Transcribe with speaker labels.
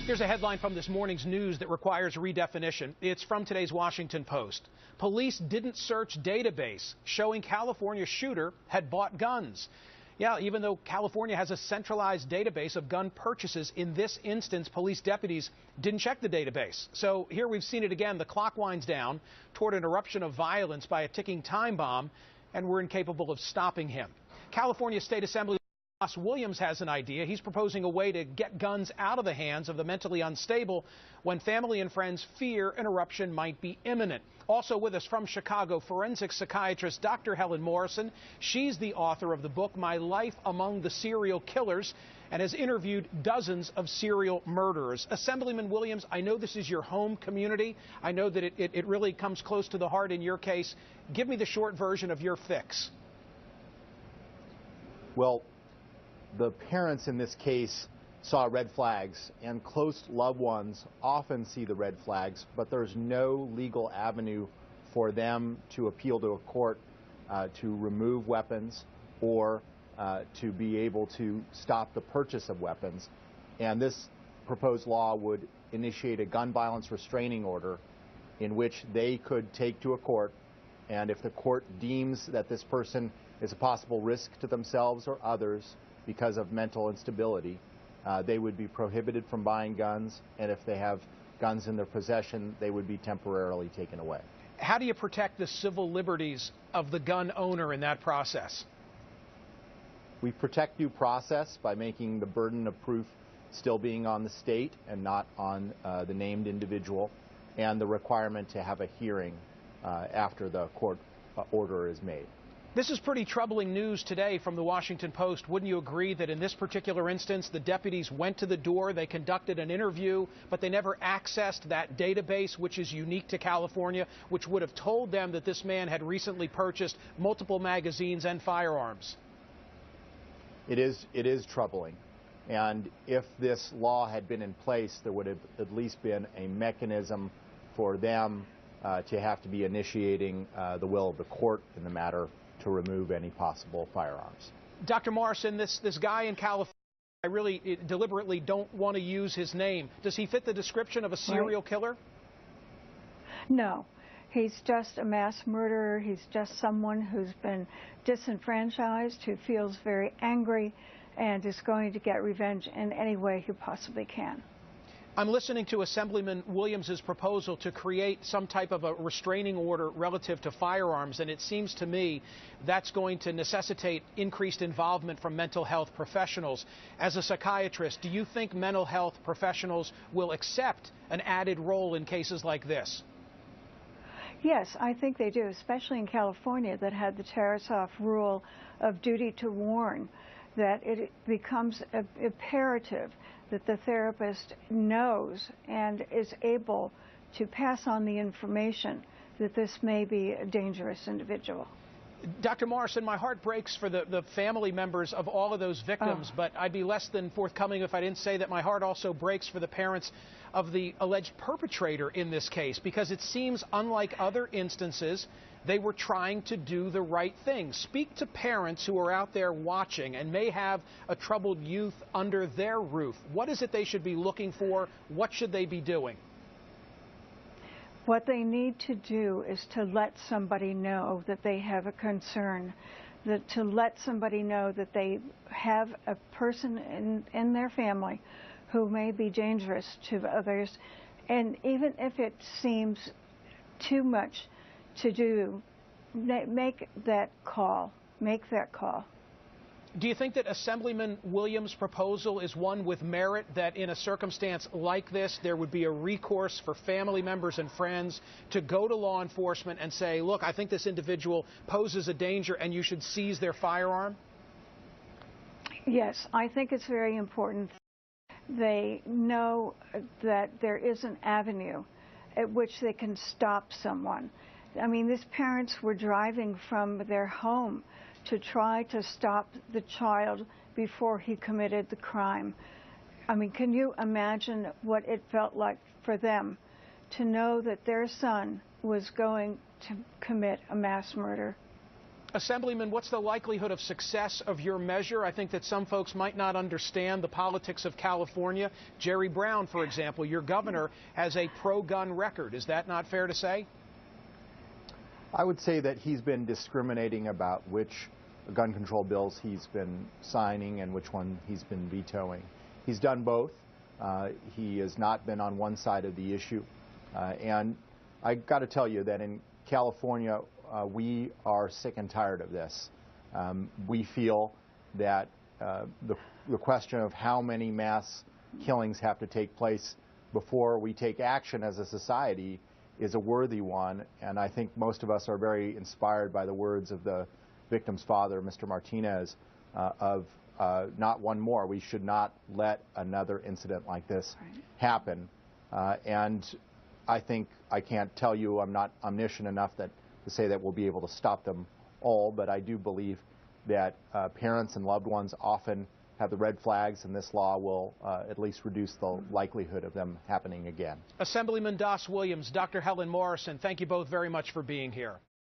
Speaker 1: Here's a headline from this morning's news that requires redefinition. It's from today's Washington Post. Police didn't search database showing California shooter had bought guns. Yeah, even though California has a centralized database of gun purchases, in this instance, police deputies didn't check the database. So here we've seen it again. The clock winds down toward an eruption of violence by a ticking time bomb, and we're incapable of stopping him. California State Assemblyman Williams has an idea. He's proposing a way to get guns out of the hands of the mentally unstable when family and friends fear an eruption might be imminent. Also with us from Chicago, forensic psychiatrist Dr. Helen Morrison. She's the author of the book My Life Among the Serial Killers and has interviewed dozens of serial murderers. Assemblyman Williams, I know this is your home community. I know that it really comes close to the heart in your case. Give me the short version of your fix.
Speaker 2: Well, the parents in this case saw red flags, and close loved ones often see the red flags, but there's no legal avenue for them to appeal to a court to remove weapons or to be able to stop the purchase of weapons. And this proposed law would initiate a gun violence restraining order in which they could take to a court, and if the court deems that this person is a possible risk to themselves or others because of mental instability, they would be prohibited from buying guns, and if they have guns in their possession, they would be temporarily taken away.
Speaker 1: How do you protect the civil liberties of the gun owner in that process?
Speaker 2: We protect due process by making the burden of proof still being on the state and not on the named individual, and the requirement to have a hearing after the court order is made.
Speaker 1: This is pretty troubling news today from the Washington Post. Wouldn't you agree that in this particular instance, the deputies went to the door, they conducted an interview, but they never accessed that database, which is unique to California, which would have told them that this man had recently purchased multiple magazines and firearms?
Speaker 2: It is troubling. And if this law had been in place, there would have at least been a mechanism for them to have to be initiating the will of the court in the matter to remove any possible firearms.
Speaker 1: Dr. Morrison, this guy in California, I really deliberately don't want to use his name. Does he fit the description of a serial killer?
Speaker 3: No. He's just a mass murderer. He's just someone who's been disenfranchised, who feels very angry, and is going to get revenge in any way he possibly can.
Speaker 1: I'm listening to Assemblyman Williams's proposal to create some type of a restraining order relative to firearms, and it seems to me that's going to necessitate increased involvement from mental health professionals. As a psychiatrist, do you think mental health professionals will accept an added role in cases like this?
Speaker 3: Yes, I think they do, especially in California that had the Tarasoff rule of duty to warn, that it becomes imperative that the therapist knows and is able to pass on the information that this may be a dangerous individual.
Speaker 1: Dr. Morrison, my heart breaks for the family members of all of those victims, but I'd be less than forthcoming if I didn't say that my heart also breaks for the parents of the alleged perpetrator in this case, because it seems, unlike other instances, they were trying to do the right thing. Speak to parents who are out there watching and may have a troubled youth under their roof. What is it they should be looking for? What should they be doing?
Speaker 3: What they need to do is to let somebody know that they have a concern, to let somebody know that they have a person in their family who may be dangerous to others. And even if it seems too much to do, make that call. Make that call.
Speaker 1: Do you think that Assemblyman Williams' proposal is one with merit, that in a circumstance like this, there would be a recourse for family members and friends to go to law enforcement and say, look, I think this individual poses a danger and you should seize their firearm?
Speaker 3: Yes, I think it's very important. They know that there is an avenue at which they can stop someone. I mean, these parents were driving from their home to try to stop the child before he committed the crime. I mean, can you imagine what it felt like for them to know that their son was going to commit a mass murder?
Speaker 1: Assemblyman, what's the likelihood of success of your measure? I think that some folks might not understand the politics of California. Jerry Brown, for example, your governor, has a pro-gun record. Is that not fair to say?
Speaker 2: I would say that he's been discriminating about which gun control bills he's been signing and which one he's been vetoing. He's done both. He has not been on one side of the issue. And I got to tell you that in California, we are sick and tired of this. We feel that the question of how many mass killings have to take place before we take action as a society is a worthy one, and I think most of us are very inspired by the words of the victim's father, Mr. Martinez, of not one more. We should not let another incident like this happen. And I think I can't tell you, I'm not omniscient enough to say that we'll be able to stop them all, but I do believe that parents and loved ones often have the red flags, and this law will at least reduce the likelihood of them happening again.
Speaker 1: Assemblyman Das Williams, Dr. Helen Morrison, thank you both very much for being here.